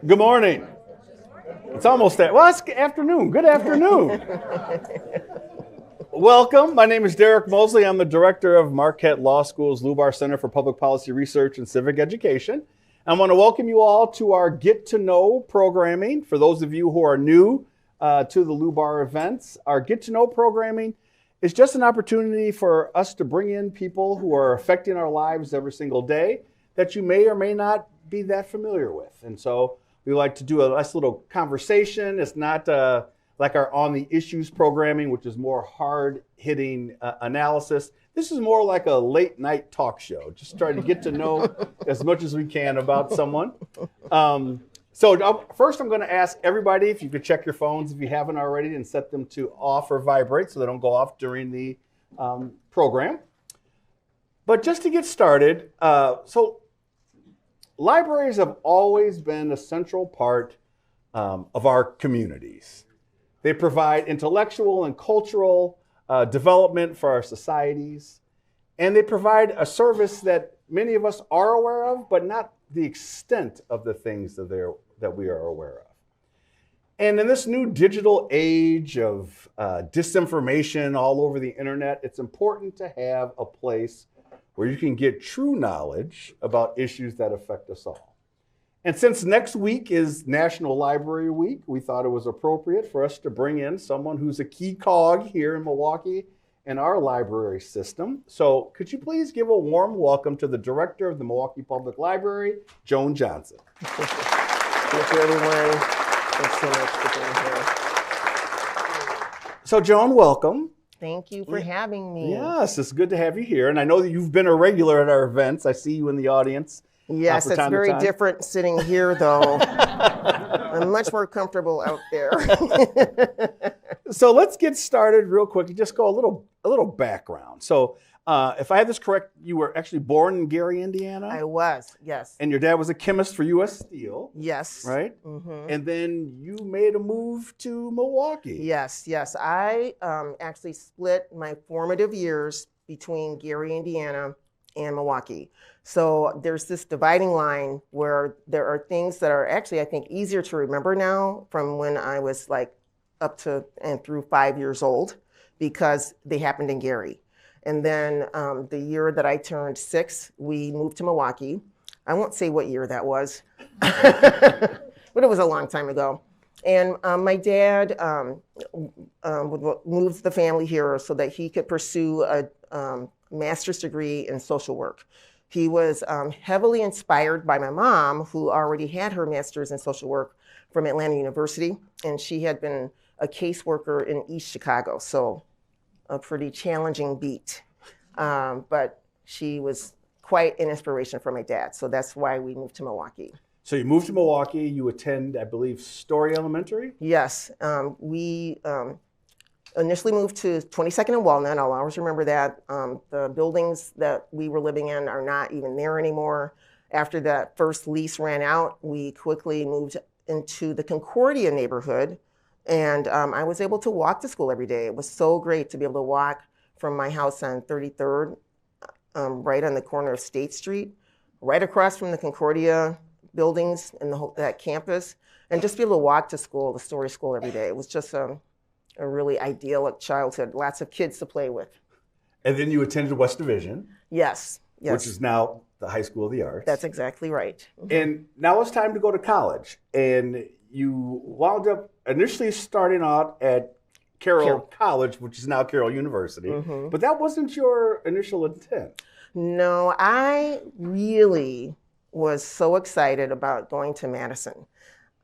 Good morning. It's almost that. Well, it's afternoon. Good afternoon. Welcome. My name is Derek Mosley. I'm the director of Marquette Law School's Lubar Center for Public Policy Research and Civic Education. I want to welcome you all to our Get to Know programming. For those of you who are new to the Lubar events, our Get to Know programming is just an opportunity for us to bring in people who are affecting our lives every single day that you may or may not be that familiar with. And so we like to do a nice little conversation. It's not like our On the Issues programming, which is more hard-hitting analysis. This is more like a late-night talk show, just trying to get to know as much as we can about someone. So first I'm going to ask everybody if you could check your phones if you haven't already and set them to off or vibrate so they don't go off during the program. But just to get started, libraries have always been a central part of our communities. They provide intellectual and cultural development for our societies, and they provide a service that many of us are aware of, but not the extent of the things that we are aware of. And in this new digital age of disinformation all over the internet, it's important to have a place where you can get true knowledge about issues that affect us all. And since next week is National Library Week, we thought it was appropriate for us to bring in someone who's a key cog here in Milwaukee in our library system. So could you please give a warm welcome to the director of the Milwaukee Public Library, Joan Johnson. Thank you, everyone. Thanks so much for being here. So Joan, welcome. Thank you for having me. Yes, it's good to have you here. And I know that you've been a regular at our events. I see you in the audience. Yes, it's very different sitting here, though. I'm much more comfortable out there. So let's get started real quick. Just go a little background. So if I have this correct, you were actually born in Gary, Indiana? I was, yes. And your dad was a chemist for U.S. Steel? Yes. Right? Mm-hmm. And then you made a move to Milwaukee? Yes. I actually split my formative years between Gary, Indiana and Milwaukee. So there's this dividing line where there are things that are actually, I think, easier to remember now from when I was like up to and through 5 years old because they happened in Gary. And then the year that I turned 6, we moved to Milwaukee. I won't say what year that was, but it was a long time ago. And my dad moved the family here so that he could pursue a master's degree in social work. He was heavily inspired by my mom, who already had her master's in social work from Atlanta University, and she had been a caseworker in East Chicago, so a pretty challenging beat. But she was quite an inspiration for my dad, so that's why we moved to Milwaukee. So you moved to Milwaukee, you attend, I believe, Story Elementary? Yes, we initially moved to 22nd and Walnut. I'll always remember that. The buildings that we were living in are not even there anymore. After that first lease ran out, we quickly moved into the Concordia neighborhood, and I was able to walk to school every day. It was so great to be able to walk from my house on 33rd, right on the corner of State Street, right across from the Concordia buildings and that campus, and just be able to walk to school, the Story School, every day. It was just a really idyllic childhood, lots of kids to play with. And then you attended West Division. Yes. Which is now the High School of the Arts. That's exactly right. Mm-hmm. And now it's time to go to college. And you wound up initially starting out at Carroll College, which is now Carroll University. Mm-hmm. But that wasn't your initial intent. No, I really was so excited about going to Madison.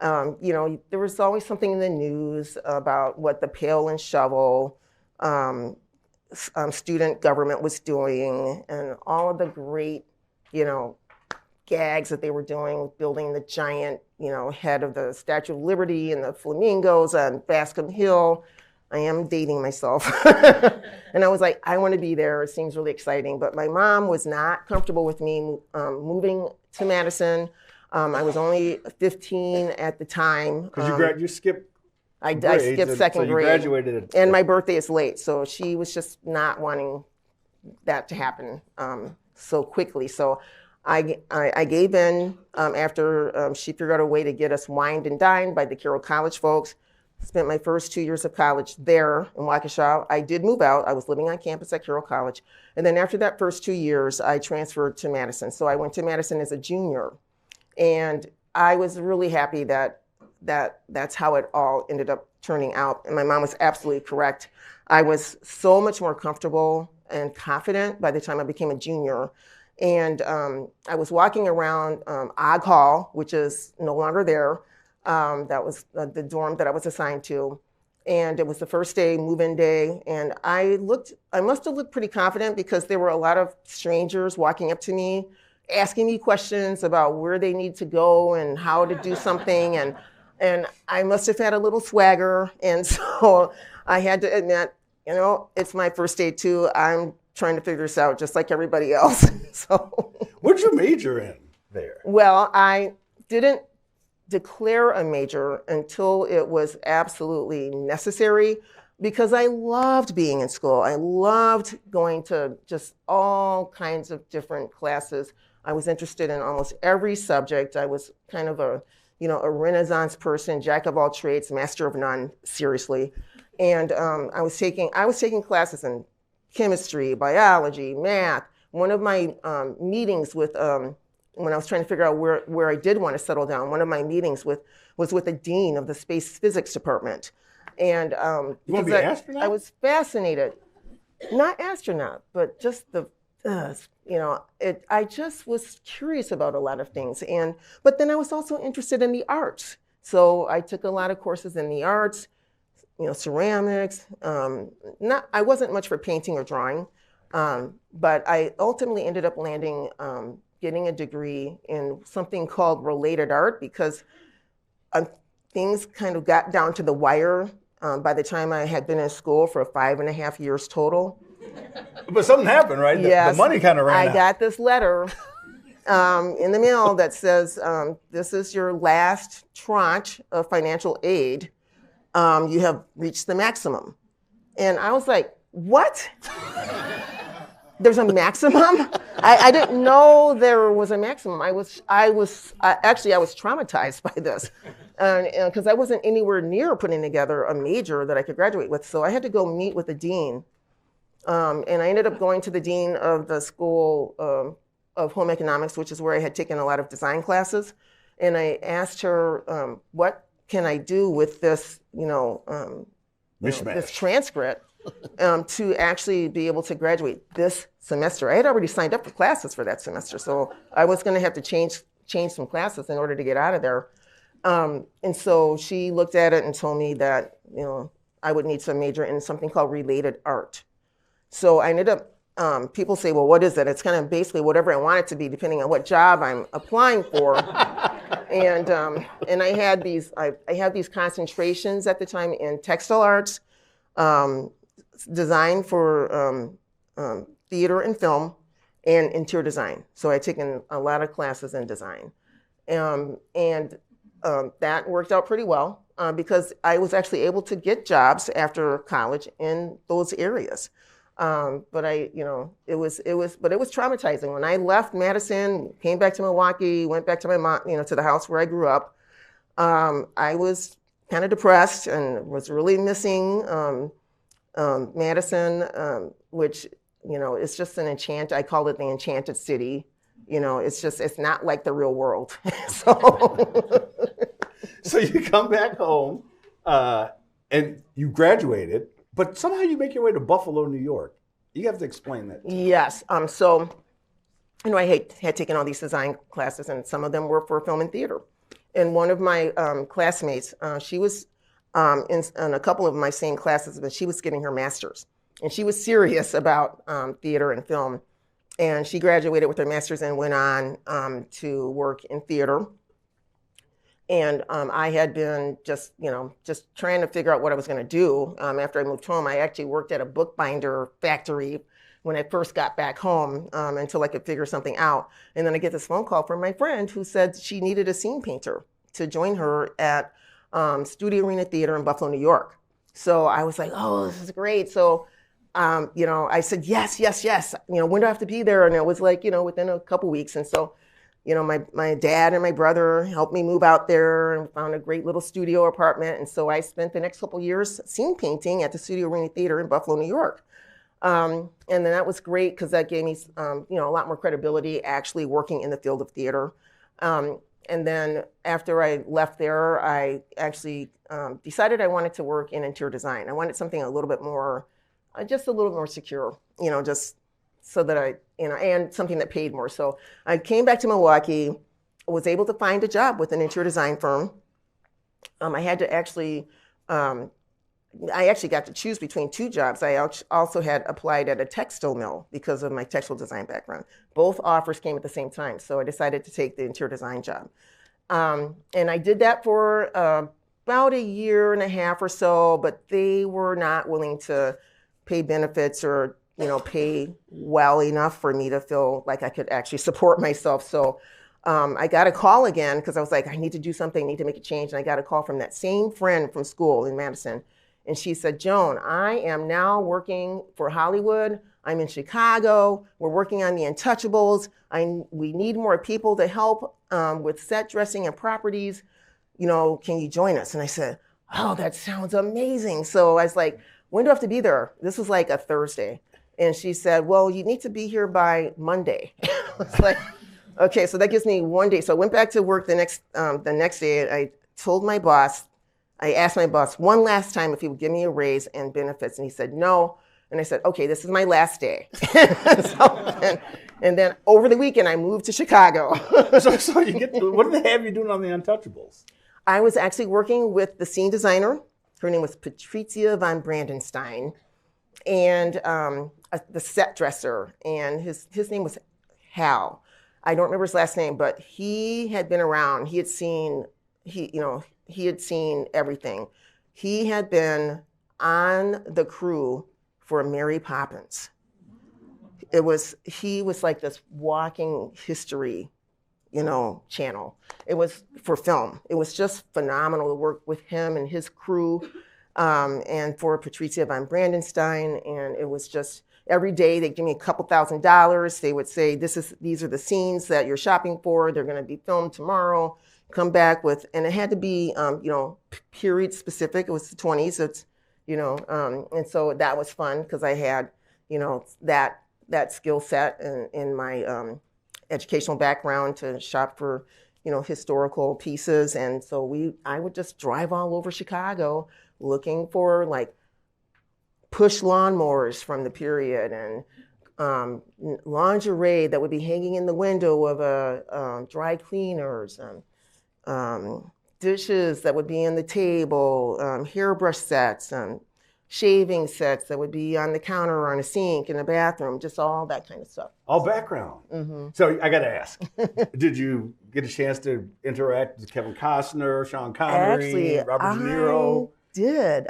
There was always something in the news about what the Pail and Shovel student government was doing and all of the great, gags that they were doing, building the giant, head of the Statue of Liberty and the flamingos on Bascom Hill. I am dating myself. And I was like, I want to be there. It seems really exciting. But my mom was not comfortable with me moving to Madison. I was only 15 at the time. Because you skipped I skipped second grade. Graduated and my birthday is late, so she was just not wanting that to happen so quickly. So I gave in after she figured out a way to get us wined and dined by the Carroll College folks. Spent my first 2 years of college there in Waukesha. I did move out. I was living on campus at Carroll College. And then after that first 2 years, I transferred to Madison. So I went to Madison as a junior. And I was really happy that's how it all ended up turning out. And my mom was absolutely correct. I was so much more comfortable and confident by the time I became a junior. And I was walking around Ogg Hall, which is no longer there. That was the dorm that I was assigned to. And it was the first day, move-in day. And I must have looked pretty confident because there were a lot of strangers walking up to me, asking me questions about where they need to go and how to do something. And I must have had a little swagger. And so I had to admit, it's my first day too. I'm trying to figure this out just like everybody else. So, what'd you major in there? Well, I didn't declare a major until it was absolutely necessary because I loved being in school. I loved going to just all kinds of different classes. I was interested in almost every subject. I was kind of a Renaissance person, jack of all trades, master of none, seriously. And I was taking classes in chemistry, biology, math. One of my meetings with when I was trying to figure out where I did want to settle down, one of my meetings was with the dean of the space physics department. And you want to be an astronaut? I was fascinated. Not astronaut, but just I just was curious about a lot of things. But then I was also interested in the arts. So I took a lot of courses in the arts, ceramics. I wasn't much for painting or drawing, but I ultimately ended up landing getting a degree in something called related art because things kind of got down to the wire by the time I had been in school for 5.5 years total. But something happened, right? Yes, the money kind of ran out. I got this letter in the mail that says, this is your last tranche of financial aid. You have reached the maximum. And I was like, what? There's a maximum? I didn't know there was a maximum. I was traumatized by this because I wasn't anywhere near putting together a major that I could graduate with. So I had to go meet with the dean. And I ended up going to the dean of the School of Home Economics, which is where I had taken a lot of design classes. And I asked her, what can I do with this, this transcript to actually be able to graduate this semester? I had already signed up for classes for that semester, so I was going to have to change some classes in order to get out of there. And so she looked at it and told me that I would need to major in something called related art. So I ended up. People say, well, what is it? It's kind of basically whatever I want it to be, depending on what job I'm applying for. And I had these concentrations at the time in textile arts, design for theater and film, and interior design. So I'd taken a lot of classes in design. And that worked out pretty well because I was actually able to get jobs after college in those areas. But it was traumatizing. When I left Madison, came back to Milwaukee, went back to my mom, to the house where I grew up, I was kind of depressed and was really missing Madison, which, it's just an I call it the enchanted city. It's not like the real world. So you come back home and you graduated. But somehow you make your way to Buffalo, New York. You have to explain that. Yes. I had taken all these design classes, and some of them were for film and theater. And one of my classmates, she was in a couple of my same classes, but she was getting her master's. And she was serious about theater and film. And she graduated with her master's and went on to work in theater. And I had been just trying to figure out what I was going to do after I moved home. I actually worked at a bookbinder factory when I first got back home until I could figure something out. And then I get this phone call from my friend who said she needed a scene painter to join her at Studio Arena Theater in Buffalo, New York. So I was like, oh, this is great. So, I said, yes. When do I have to be there? And it was like, within a couple weeks. And so my dad and my brother helped me move out there and found a great little studio apartment. And so I spent the next couple years scene painting at the Studio Arena Theater in Buffalo, New York. And then that was great because that gave me, a lot more credibility actually working in the field of theater. And then after I left there, I actually decided I wanted to work in interior design. I wanted something a little bit more, just a little more secure, just so that and something that paid more. So I came back to Milwaukee, was able to find a job with an interior design firm. I had to actually, I actually got to choose between two jobs. I also had applied at a textile mill because of my textile design background. Both offers came at the same time, so I decided to take the interior design job. And I did that for about a year and a half or so, but they were not willing to pay benefits or pay well enough for me to feel like I could actually support myself. So I got a call again because I was like, I need to do something, I need to make a change. And I got a call from that same friend from school in Madison. And she said, Joan, I am now working for Hollywood. I'm in Chicago. We're working on The Untouchables. We need more people to help with set dressing and properties. Can you join us? And I said, oh, that sounds amazing. So I was like, when do I have to be there? This was like a Thursday. And she said, well, you need to be here by Monday. I was like, okay, so that gives me one day. So I went back to work the next day. I told my boss, I asked my boss one last time if he would give me a raise and benefits, and he said no. And I said, okay, this is my last day. And then over the weekend, I moved to Chicago. So what did they have you doing on The Untouchables? I was actually working with the scene designer. Her name was Patricia von Brandenstein, and the set dresser, and his name was Hal. I don't remember his last name, but he had been around. He had seen everything. He had been on the crew for Mary Poppins. He was like this walking history, channel. It was for film. It was just phenomenal to work with him and his crew, and for Patricia von Brandenstein. And it was just every day they'd give me a couple $1,000. They would say, these are the scenes that you're shopping for. They're going to be filmed tomorrow. Come back with, and it had to be, period specific. It was the 20s. It's, and so that was fun because I had, that skill set in my educational background to shop for, historical pieces. And so I would just drive all over Chicago looking for like push lawnmowers from the period and lingerie that would be hanging in the window of a dry cleaners. Dishes that would be on the table, hairbrush sets, shaving sets that would be on the counter or on a sink in the bathroom, just all that kind of stuff. All background. Mm-hmm. So I got to ask, did you get a chance to interact with Kevin Costner, Sean Connery, Actually, Robert De Niro?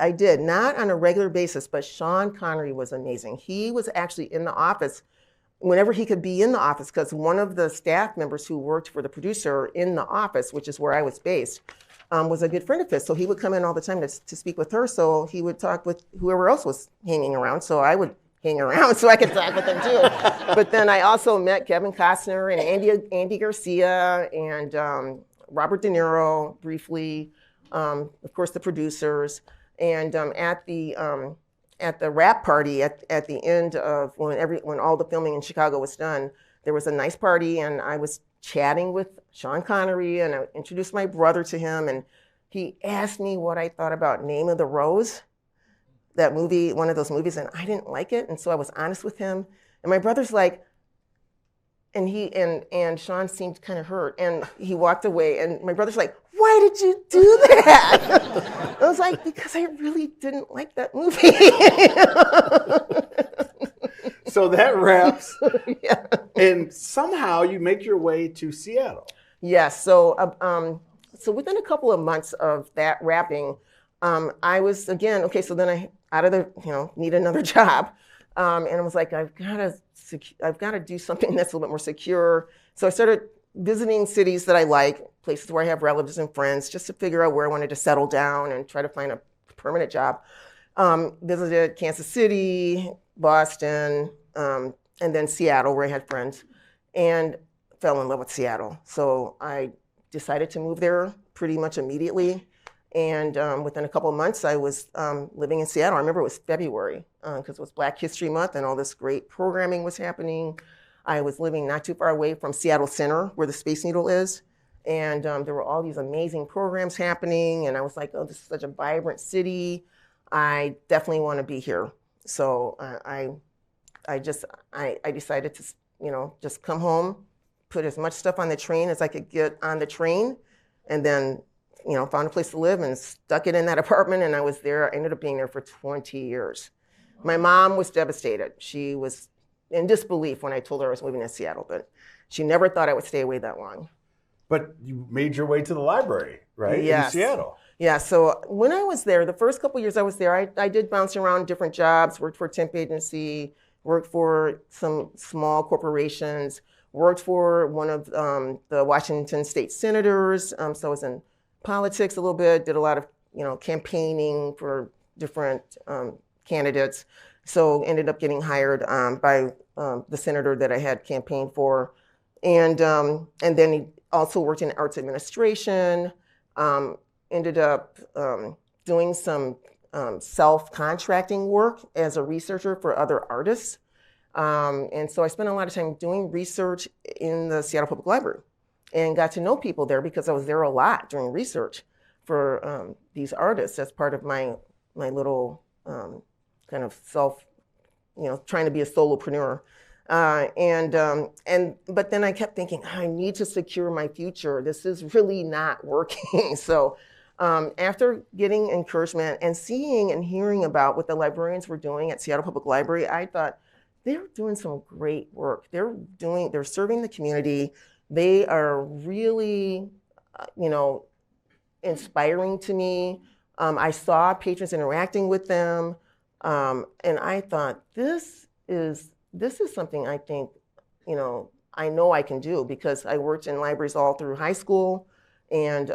I did. Not on a regular basis, but Sean Connery was amazing. He was actually in the office whenever he could be in the office, because one of the staff members who worked for the producer in the office, which is where I was based, was a good friend of his. So he would come in all the time to speak with her. So he would talk with whoever else was hanging around. So I would hang around so I could talk with them too. But then I also met Kevin Costner and Andy Garcia and Robert De Niro briefly, of course the producers, and at the wrap party at the end of when all the filming in Chicago was done, there was a nice party, and I was chatting with Sean Connery, and I introduced my brother to him, and he asked me what I thought about Name of the Rose, that movie, one of those movies, and I didn't like it, and so I was honest with him, and my brother's like, and Sean seemed kind of hurt, and he walked away, and my brother's like, why did you do that? I was like, because I really didn't like that movie. So that wraps, yeah. And somehow you make your way to Seattle. Yes, so within a couple of months of that wrapping, I was, again, okay, so then need another job. And I was like, I've got to do something that's a little bit more secure. So I started visiting cities that I like, places where I have relatives and friends, just to figure out where I wanted to settle down and try to find a permanent job. Visited Kansas City, Boston, and then Seattle, where I had friends. And fell in love with Seattle. So I decided to move there pretty much immediately. And within a couple of months, I was living in Seattle. I remember it was February because it was Black History Month and all this great programming was happening. I was living not too far away from Seattle Center, where the Space Needle is. And there were all these amazing programs happening. And I was like, oh, this is such a vibrant city. I definitely want to be here. So I decided to, just come home, put as much stuff on the train as I could get on the train, and then, found a place to live and stuck it in that apartment. And I was there. I ended up being there for 20 years. My mom was devastated. She was in disbelief when I told her I was moving to Seattle, but she never thought I would stay away that long. But you made your way to the library, right? Yes. In Seattle. Yeah, so when I was there, the first couple of years I was there, I did bounce around different jobs, worked for a temp agency, worked for some small corporations, worked for one of the Washington state senators. So I was in politics a little bit, did a lot of campaigning for different candidates. So ended up getting hired by the senator that I had campaigned for. And then he also worked in arts administration, ended up doing some self-contracting work as a researcher for other artists. And so I spent a lot of time doing research in the Seattle Public Library and got to know people there because I was there a lot doing research for these artists as part of my little kind of self, trying to be a solopreneur. But then I kept thinking, I need to secure my future. This is really not working. So after getting encouragement and seeing and hearing about what the librarians were doing at Seattle Public Library, I thought, they're doing some great work. They're serving the community. They are really, inspiring to me. I saw patrons interacting with them. And I thought, this is something I think, I know I can do because I worked in libraries all through high school, and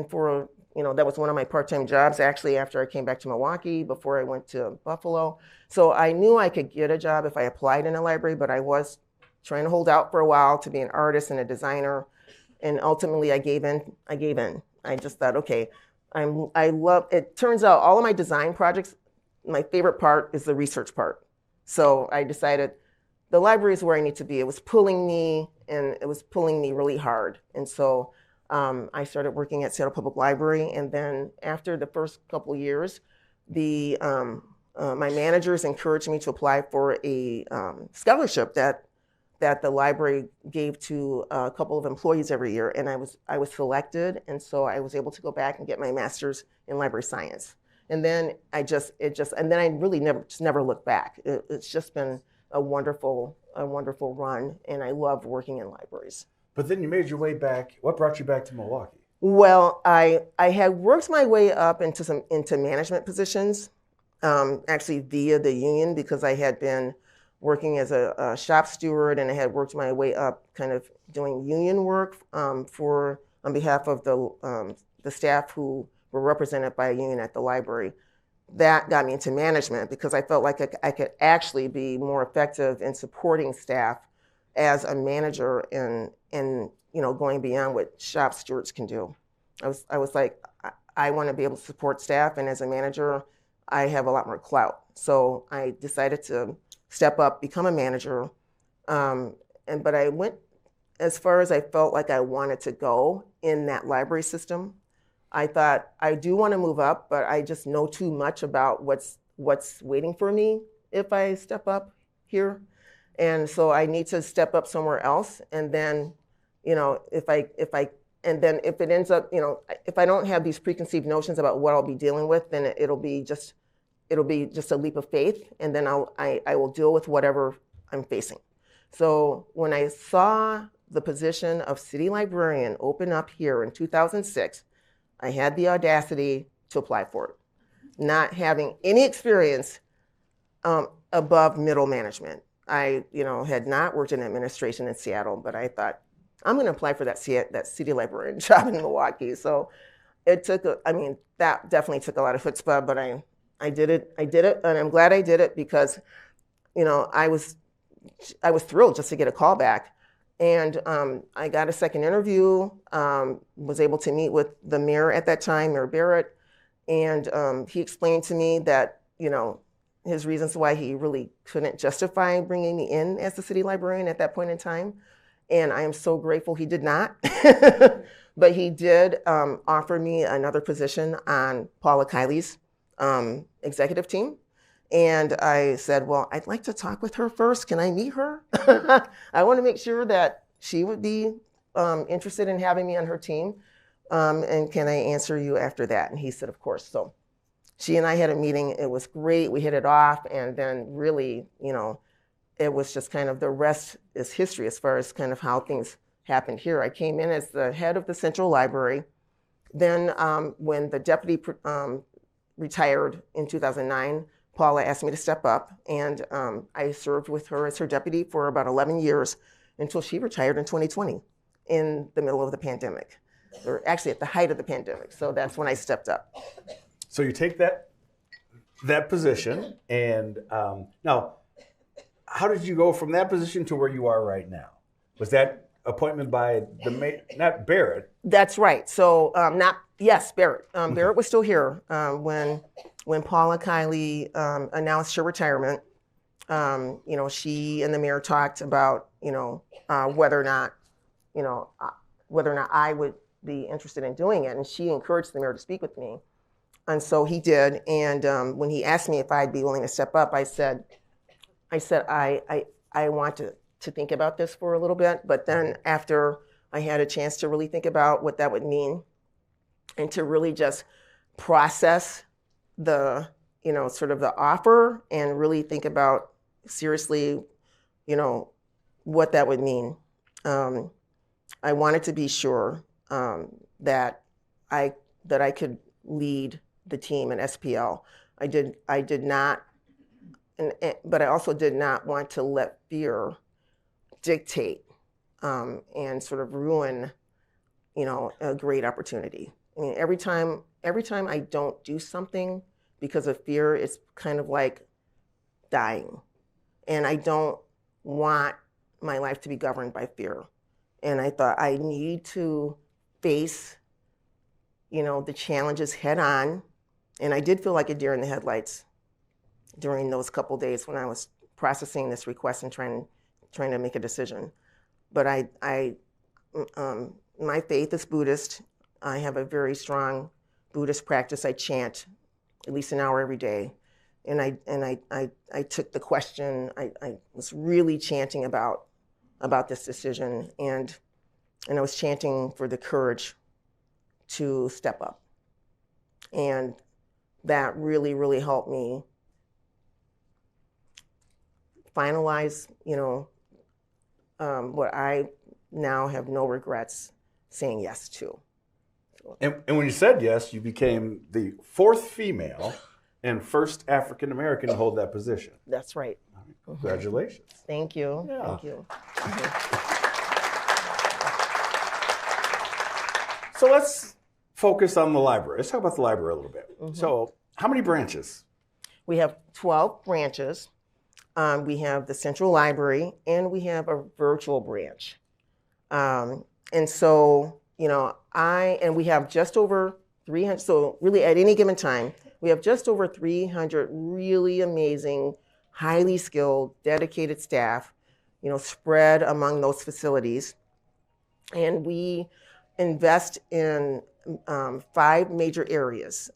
for that was one of my part-time jobs actually after I came back to Milwaukee before I went to Buffalo. So I knew I could get a job if I applied in a library, but I was trying to hold out for a while to be an artist and a designer, and ultimately I gave in. I just thought, okay, I love. It turns out all of my design projects, my favorite part is the research part. So I decided the library is where I need to be. It was pulling me, and it was pulling me really hard. And so I started working at Seattle Public Library. And then after the first couple of years, my managers encouraged me to apply for a scholarship that the library gave to a couple of employees every year. And I was selected. And so I was able to go back and get my master's in library science. And then I really never looked back. It's just been a wonderful run, and I love working in libraries. But then you made your way back. What brought you back to Milwaukee? Well, I had worked my way up into management positions, actually via the union, because I had been working as a shop steward, and I had worked my way up, kind of doing union work on behalf of the staff who were represented by a union at the library. That got me into management because I felt like I could actually be more effective in supporting staff as a manager and going beyond what shop stewards can do. I was like, I want to be able to support staff, and as a manager, I have a lot more clout. So I decided to step up, become a manager, but I went as far as I felt like I wanted to go in that library system. I thought, I do want to move up, but I just know too much about what's waiting for me if I step up here. And so I need to step up somewhere else. And then, if it ends up, if I don't have these preconceived notions about what I'll be dealing with, then it'll be just a leap of faith. And then I will deal with whatever I'm facing. So when I saw the position of city librarian open up here in 2006, I had the audacity to apply for it, not having any experience above middle management. I, had not worked in administration in Seattle, but I thought, I'm going to apply for that city librarian job in Milwaukee. So it took, that definitely took a lot of chutzpah, but I did it, and I'm glad I did it because, I was thrilled just to get a call back. And I got a second interview, was able to meet with the mayor at that time, Mayor Barrett, and he explained to me that, his reasons why he really couldn't justify bringing me in as the city librarian at that point in time. And I am so grateful he did not. But he did offer me another position on Paula Kiley's executive team. And I said, well, I'd like to talk with her first. Can I meet her? I want to make sure that she would be interested in having me on her team. And can I answer you after that? And he said, of course. So she and I had a meeting. It was great. We hit it off. And then really, it was just kind of the rest is history as far as kind of how things happened here. I came in as the head of the Central Library. Then when the deputy retired in 2009, Paula asked me to step up, and I served with her as her deputy for about 11 years until she retired in 2020 in the middle of the pandemic, or actually at the height of the pandemic. So that's when I stepped up. So you take that position, and now, how did you go from that position to where you are right now? Was that appointment by not Barrett? That's right. So Barrett. Barrett was still here when Paula Kiley announced her retirement. She and the mayor talked about whether or not I would be interested in doing it, and she encouraged the mayor to speak with me, and so he did. And when he asked me if I'd be willing to step up, I said I want to think about this for a little bit. But then after I had a chance to really think about what that would mean and to really just process the, sort of the offer and really think about seriously, what that would mean. I wanted to be sure that I could lead the team in SPL. I did not, but I also did not want to let fear dictate and sort of ruin, a great opportunity. I mean, every time I don't do something because of fear, it's kind of like dying. And I don't want my life to be governed by fear. And I thought I need to face, the challenges head on. And I did feel like a deer in the headlights during those couple days when I was processing this request and trying to make a decision. But my faith is Buddhist. I have a very strong Buddhist practice. I chant at least an hour every day. And I took the question, I was really chanting about this decision, and I was chanting for the courage to step up. And that really, really helped me finalize, what I now have no regrets saying yes to. And when you said yes, you became the 4th female and first African American to hold that position. That's right. Congratulations. Thank you. Yeah. Thank you. So let's focus on the library. Let's talk about the library a little bit. So how many branches? We have 12 branches. We have the Central Library, and we have a virtual branch. And so, we have just over 300, so really at any given time, we have just over 300 really amazing, highly skilled, dedicated staff, spread among those facilities. And we invest in 5 major areas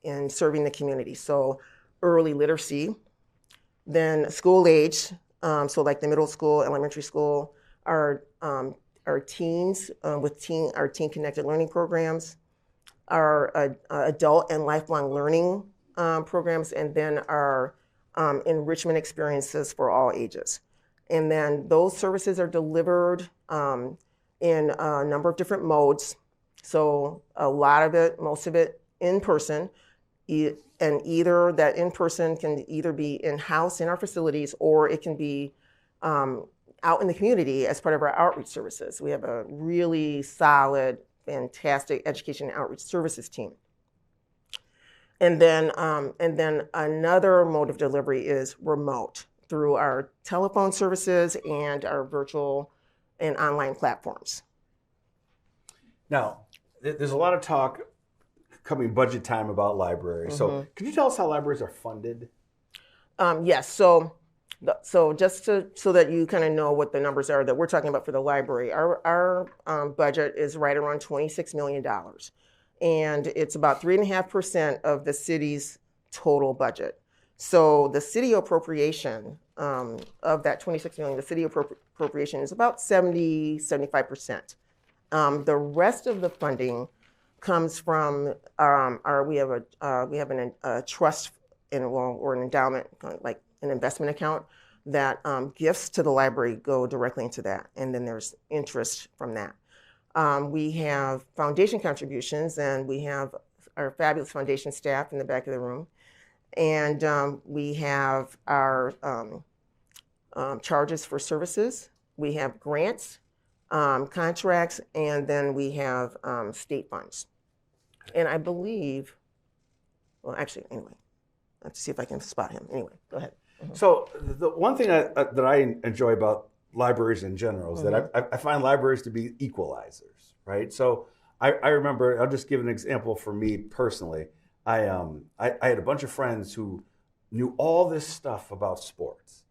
in serving the community. So early literacy, then school age, so like the middle school, elementary school, our teens with our teen connected learning programs, our adult and lifelong learning programs, and then our enrichment experiences for all ages. And then those services are delivered in a number of different modes. So a lot of it, most of it in person, and either that in person can either be in-house in our facilities, or it can be out in the community as part of our outreach services. We have a really solid, fantastic education and outreach services team. And then another mode of delivery is remote through our telephone services and our virtual and online platforms. Now, there's a lot of talk coming budget time about libraries. So can you tell us how libraries are funded? Yes. So just so that you kind of know what the numbers are that we're talking about for the library, our budget is right around $26 million. And it's about 3.5% of the city's total budget. So the city appropriation of that 26 million, the city appropriation is about 75%. The rest of the funding comes from we have a trust or an endowment, like an investment account that gifts to the library go directly into that, and then there's interest from that. We have foundation contributions, and we have our fabulous foundation staff in the back of the room, and we have our charges for services. We have grants, contracts, and then we have state funds. And I believe, well, actually, anyway, let's see if I can spot him. Anyway, go ahead. So the one thing that I enjoy about libraries in general is that I find libraries to be equalizers, right? So I remember, I'll just give an example for me personally. I had a bunch of friends who knew all this stuff about sports.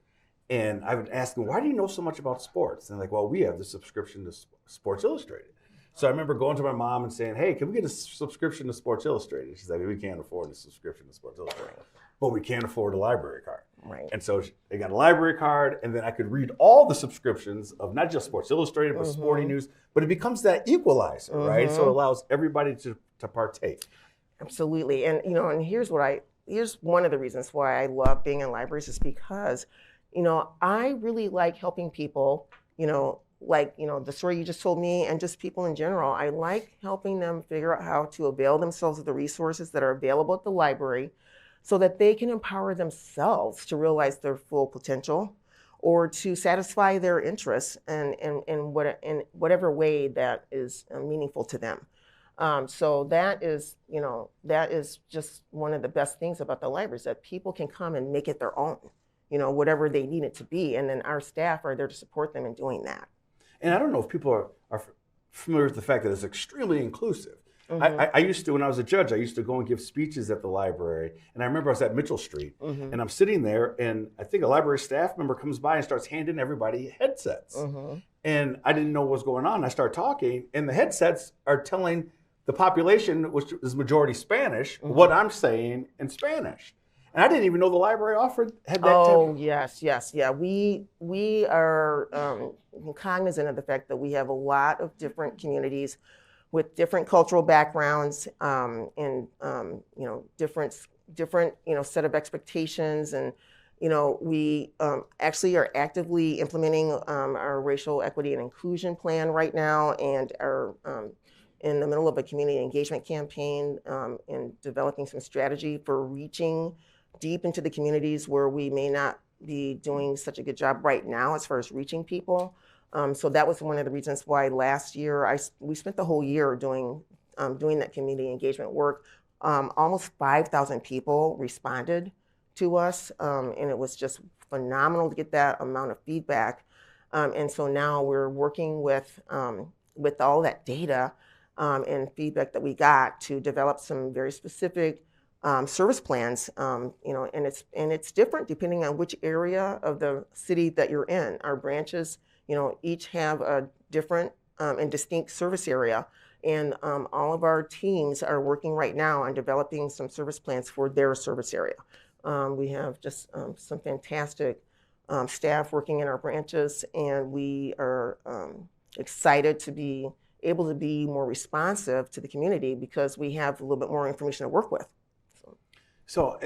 And I would ask them, why do you know so much about sports? And they're like, well, we have the subscription to Sports Illustrated. So I remember going to my mom and saying, hey, can we get a subscription to Sports Illustrated? She's like, we can't afford a subscription to Sports Illustrated, but we can't afford a library card. Right. And so they got a library card, and then I could read all the subscriptions of not just Sports Illustrated, but sporting news, but it becomes that equalizer, right? So it allows everybody to partake. Absolutely. And, and here's one of the reasons why I love being in libraries is because, I really like helping people, like, the story you just told me, and just people in general. I like helping them figure out how to avail themselves of the resources that are available at the library so that they can empower themselves to realize their full potential or to satisfy their interests in whatever way that is meaningful to them. So that is just one of the best things about the library is that people can come and make it their own, whatever they need it to be. And then our staff are there to support them in doing that. And I don't know if people are familiar with the fact that it's extremely inclusive. I used to, when I was a judge, I used to go and give speeches at the library. And I remember I was at Mitchell Street, and I'm sitting there, and I think a library staff member comes by and starts handing everybody headsets. And I didn't know what was going on. I start talking, and the headsets are telling the population, which is majority Spanish, what I'm saying in Spanish. And I didn't even know the library had that. Oh, yes. Yeah. We are cognizant of the fact that we have a lot of different communities with different cultural backgrounds and different set of expectations, and we actually are actively implementing our racial equity and inclusion plan right now, and are in the middle of a community engagement campaign and developing some strategy for reaching deep into the communities where we may not be doing such a good job right now as far as reaching people. So that was one of the reasons why last year we spent the whole year doing that community engagement work. Almost 5,000 people responded to us, and it was just phenomenal to get that amount of feedback. And so now we're working with all that data and feedback that we got to develop some very specific service plans, and it's different depending on which area of the city that you're in. Our branches, each have a different and distinct service area, and all of our teams are working right now on developing some service plans for their service area. We have just some fantastic staff working in our branches, and we are excited to be able to be more responsive to the community because we have a little bit more information to work with. So,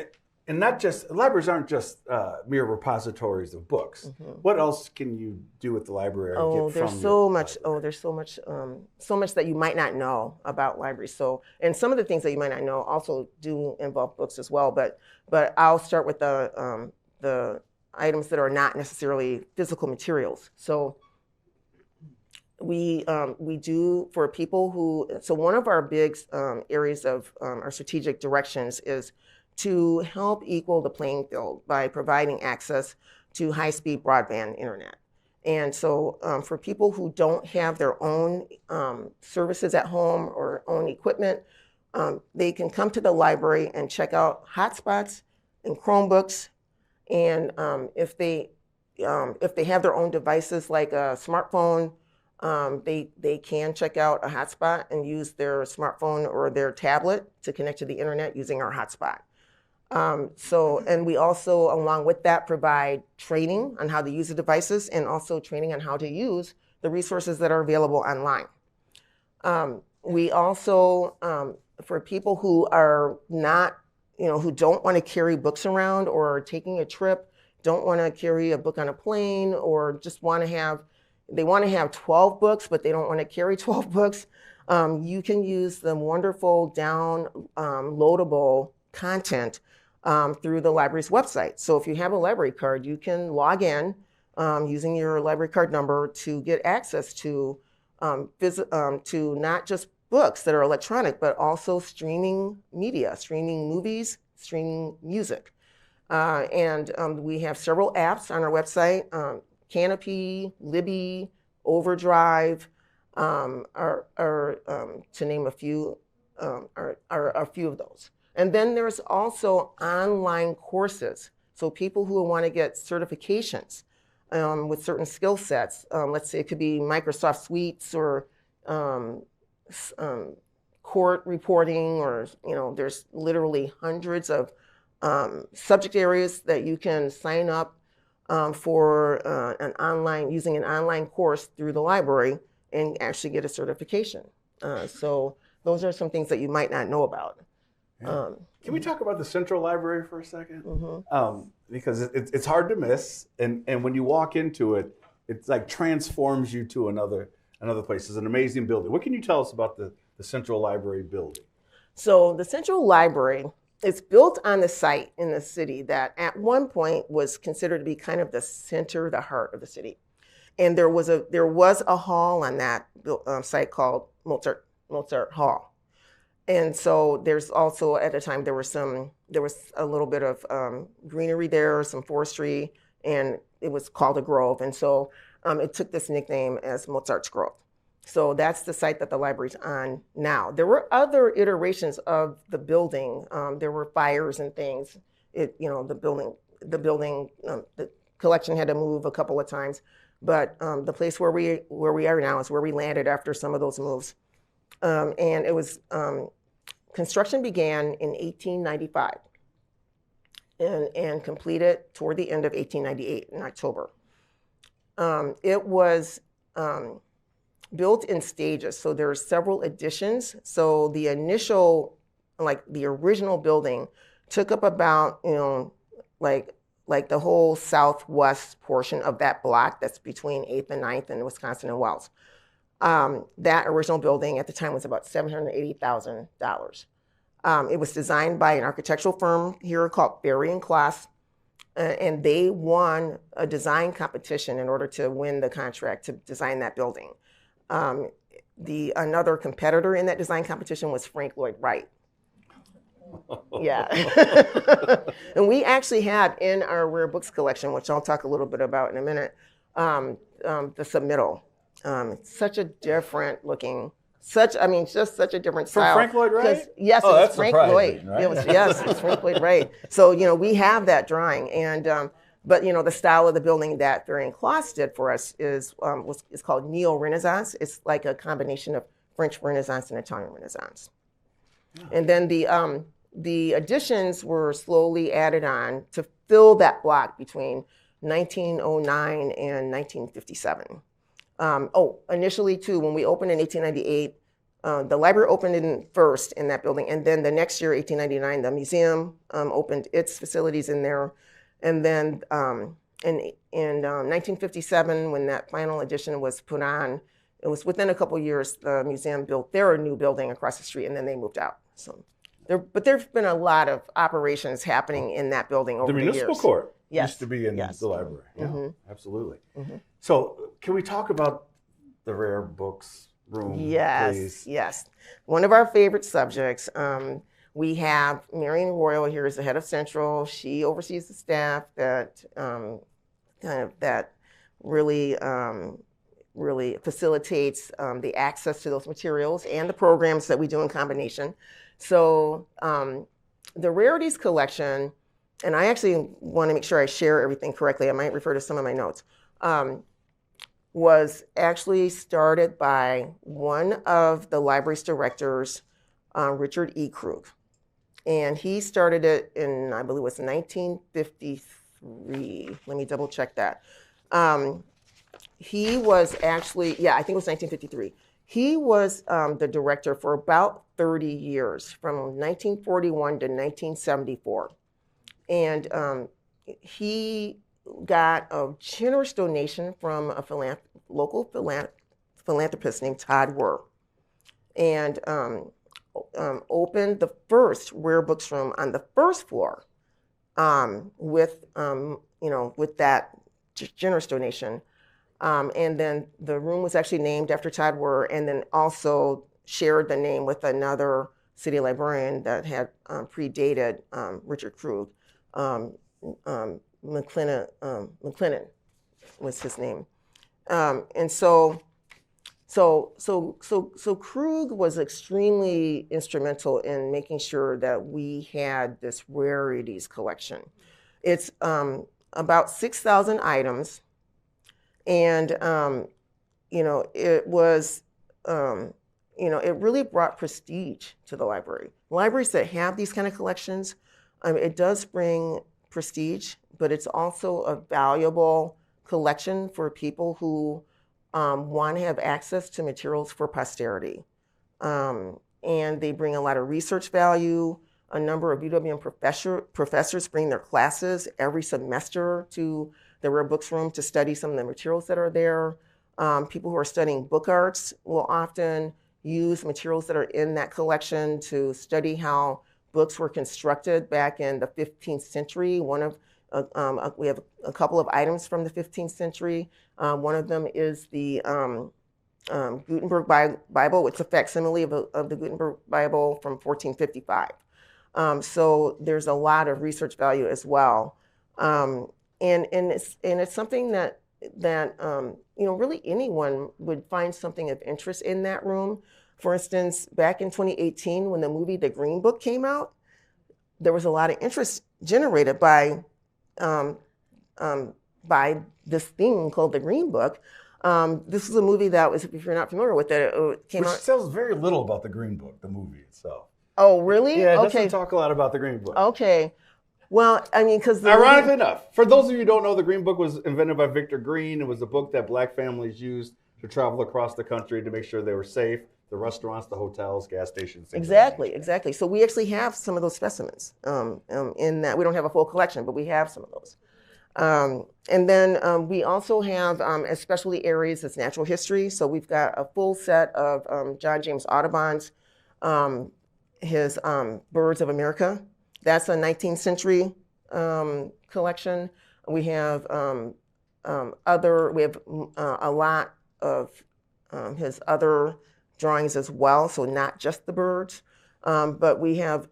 and not just, libraries aren't just mere repositories of books. What else can you do with the library? There's so much that you might not know about libraries. So, and some of the things that you might not know also do involve books as well. But I'll start with the items that are not necessarily physical materials. So, we do for people who. So one of our big areas of our strategic directions is to help equal the playing field by providing access to high-speed broadband internet. And so for people who don't have their own services at home or own equipment, they can come to the library and check out hotspots and Chromebooks. And if they have their own devices like a smartphone, they can check out a hotspot and use their smartphone or their tablet to connect to the internet using our hotspot. And we also, along with that, provide training on how to use the devices and also training on how to use the resources that are available online. We also, for people who are not, who don't want to carry books around or are taking a trip, don't want to carry a book on a plane, or just they want to have 12 books, but they don't want to carry 12 books, you can use the wonderful downloadable content through the library's website. So if you have a library card, you can log in using your library card number to get access to not just books that are electronic, but also streaming media, streaming movies, streaming music. And we have several apps on our website. Canopy, Libby, Overdrive, to name a few, are a few of those. And then there's also online courses. So people who want to get certifications with certain skill sets, let's say it could be Microsoft Suites or court reporting, or there's literally hundreds of subject areas that you can sign up for using an online course through the library and actually get a certification. So those are some things that you might not know about. Yeah. Can we talk about the Central Library for a second? Mm-hmm. Because it's hard to miss, and when you walk into it, it's like transforms you to another place. It's an amazing building. What can you tell us about the Central Library building? So the Central Library, it's built on the site in the city that at one point was considered to be kind of the center, the heart of the city. And there was a hall on that site called Mozart Hall. And so there's also, at the time, there was a little bit of greenery there, some forestry, and it was called a grove. And so it took this nickname as Mozart's Grove. So that's the site that the library's on now. There were other iterations of the building. There were fires and things. The collection had to move a couple of times. But the place where we are now is where we landed after some of those moves. And it was, construction began in 1895 and completed toward the end of 1898 in October. It was built in stages, so there are several additions. So the initial, the original building took up about, like the whole southwest portion of that block that's between 8th and 9th and Wisconsin and Wells. That original building at the time was about $780,000. It was designed by an architectural firm here called Berry and Kloss, and they won a design competition in order to win the contract to design that building. Another competitor in that design competition was Frank Lloyd Wright. Yeah. And we actually have in our rare books collection, which I'll talk a little bit about in a minute, the submittal. It's such a different looking, just such a different style. From Frank Lloyd Wright? Yes, oh, it's Frank Lloyd. Right? It's Frank Lloyd Wright. So, we have that drawing. And, but, the style of the building that Berry and Kloss did for us is called Neo-Renaissance. It's like a combination of French Renaissance and Italian Renaissance. Yeah. And then the additions were slowly added on to fill that block between 1909 and 1957. Initially too, when we opened in 1898, the library opened first in that building, and then the next year, 1899, the museum opened its facilities in there. And then in 1957, when that final edition was put on, it was within a couple of years, the museum built their new building across the street, and then they moved out. So, there's been a lot of operations happening in that building over the years. The municipal court yes. used to be in the library. Yeah, mm-hmm. Absolutely. Mm-hmm. So, can we talk about the rare books room, please? Yes. One of our favorite subjects. We have Marion Royal here as the head of Central. She oversees the staff that really really facilitates the access to those materials and the programs that we do in combination. So the Rarities collection, and I actually want to make sure I share everything correctly. I might refer to some of my notes. Was actually started by one of the library's directors, Richard E. Krug. And he started it in, I believe it was 1953. Let me double check that. He was actually, yeah, I think it was 1953. He was the director for about 30 years, from 1941 to 1974. And he got a generous donation from a local philanthropist named Todd Wurr, and opened the first rare books room on the first floor with that generous donation. And then the room was actually named after Todd Wurr, and then also shared the name with another city librarian that had predated Richard Krug. McLennan was his name. And so Krug was extremely instrumental in making sure that we had this rarities collection. It's about 6,000 items. And, it was, it really brought prestige to the library. Libraries that have these kind of collections, it does bring prestige, but it's also a valuable collection for people who want to have access to materials for posterity. And they bring a lot of research value. A number of UWM professors bring their classes every semester to the Rare Books Room to study some of the materials that are there. People who are studying book arts will often use materials that are in that collection to study how books were constructed back in the 15th century. We have a couple of items from the 15th century. One of them is the Gutenberg Bible. It's a facsimile of the Gutenberg Bible from 1455. So there's a lot of research value as well. And it's something that really anyone would find something of interest in that room. For instance, back in 2018, when the movie The Green Book came out, there was a lot of interest generated by this thing called The Green Book. This is a movie that was, if you're not familiar with it, it came out. Which tells very little about The Green Book, the movie itself. Oh, really? Yeah, it doesn't talk a lot about The Green Book. Okay. Well, I mean, because ironically enough, for those of you who don't know, The Green Book was invented by Victor Green. It was a book that black families used to travel across the country to make sure they were safe. The restaurants, the hotels, gas stations. Exactly. So we actually have some of those specimens in that. We don't have a full collection, but we have some of those. And then we also have, as specialty areas, as natural history. So we've got a full set of John James Audubon's, his Birds of America. That's a 19th century collection. We have a lot of his other drawings as well, so not just the birds, but we have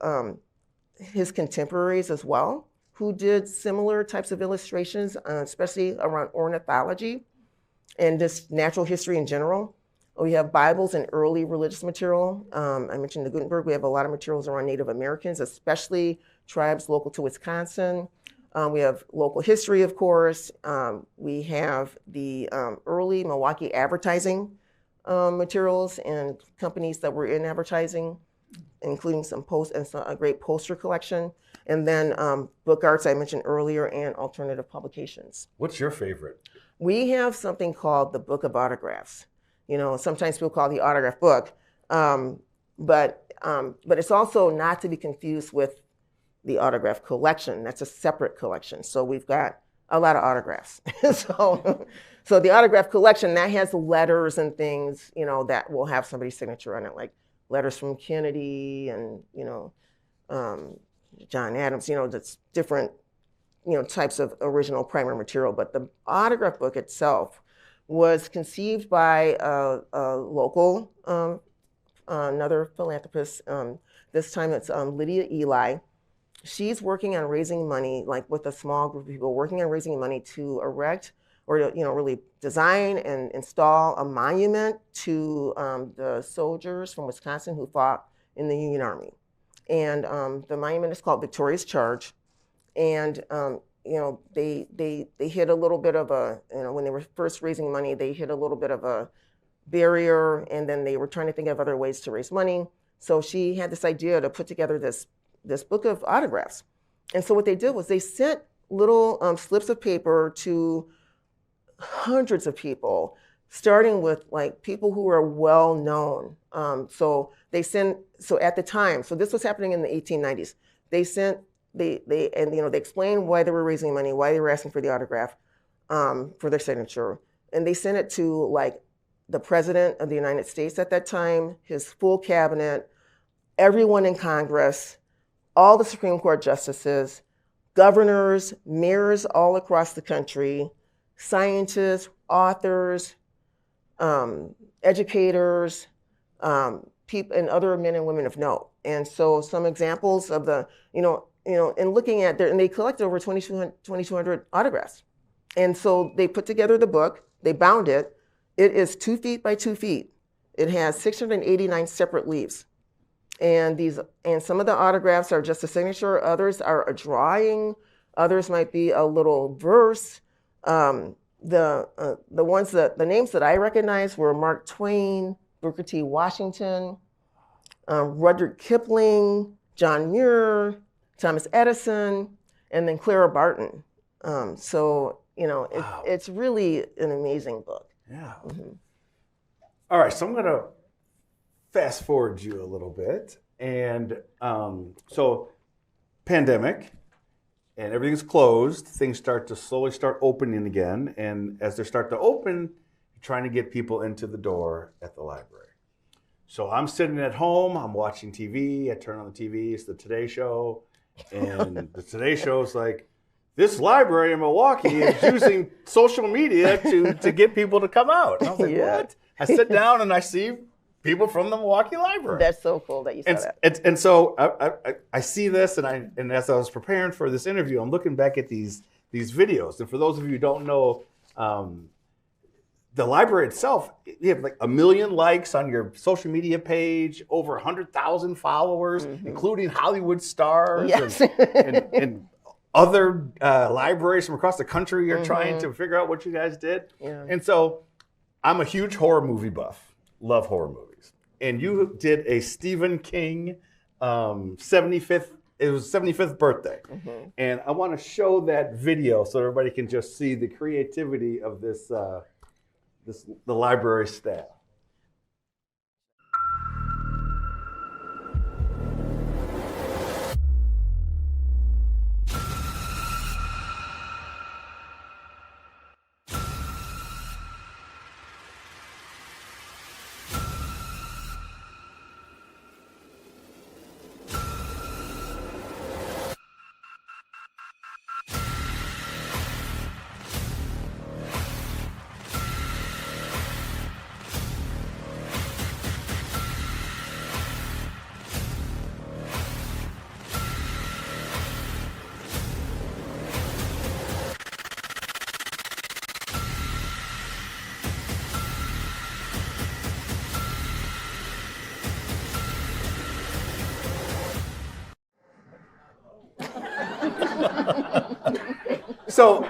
his contemporaries as well, who did similar types of illustrations, especially around ornithology and just natural history in general. We have Bibles and early religious material. I mentioned the Gutenberg. We have a lot of materials around Native Americans, especially tribes local to Wisconsin. We have local history, of course. We have the early Milwaukee advertising materials and companies that were in advertising, including a great poster collection. And then book arts I mentioned earlier, and alternative publications. What's your favorite? We have something called the Book of Autographs. Sometimes people call it the autograph book, but it's also not to be confused with the autograph collection. That's a separate collection. So we've got a lot of autographs. So the autograph collection, that has letters and things, that will have somebody's signature on it, like letters from Kennedy and, John Adams, that's different, types of original primary material. But the autograph book itself was conceived by a local, another philanthropist. This time it's Lydia Eli. She's working on raising money, like with a small group of people, working on raising money to erect or to, really design and install a monument to the soldiers from Wisconsin who fought in the Union Army. And the monument is called Victoria's Charge. And they hit a little bit of a, when they were first raising money, they hit a little bit of a barrier, and then they were trying to think of other ways to raise money. So she had this idea to put together this book of autographs. And so what they did was they sent little slips of paper to hundreds of people, starting with like people who were well known. So at the time, so this was happening in the 1890s. They explained why they were raising money, why they were asking for the autograph for their signature, and they sent it to like the president of the United States at that time, his full cabinet, everyone in Congress, all the Supreme Court justices, governors, mayors all across the country, scientists, authors, educators, people, and other men and women of note. And so some examples of the, and looking at and they collected over 2,200 autographs. And so they put together the book, they bound it. It is 2 feet by 2 feet. It has 689 separate leaves. And some of the autographs are just a signature, others are a drawing, others might be a little verse. The names that I recognize were Mark Twain, Booker T. Washington, Rudyard Kipling, John Muir, Thomas Edison, and then Clara Barton. Wow. It's really an amazing book. Yeah. Mm-hmm. All right, so I'm going to fast forward you a little bit. And so pandemic, and everything's closed. Things start to slowly start opening again. And as they start to open, you're trying to get people into the door at the library. So I'm sitting at home, I'm watching TV, I turn on the TV, it's the Today Show. And the Today Show is like, this library in Milwaukee is using social media to get people to come out. And I was like, what? I sit down and I see people from the Milwaukee Library. That's so cool that you said that. And so I see this, and as I was preparing for this interview, I'm looking back at these videos. And for those of you who don't know, the library itself, you have like 1 million likes on your social media page, over 100,000 followers, including Hollywood stars and other libraries from across the country are trying to figure out what you guys did. Yeah. And so I'm a huge horror movie buff, love horror movies. And you did a Stephen King 75th birthday. Mm-hmm. And I want to show that video so everybody can just see the creativity of the library staff. So,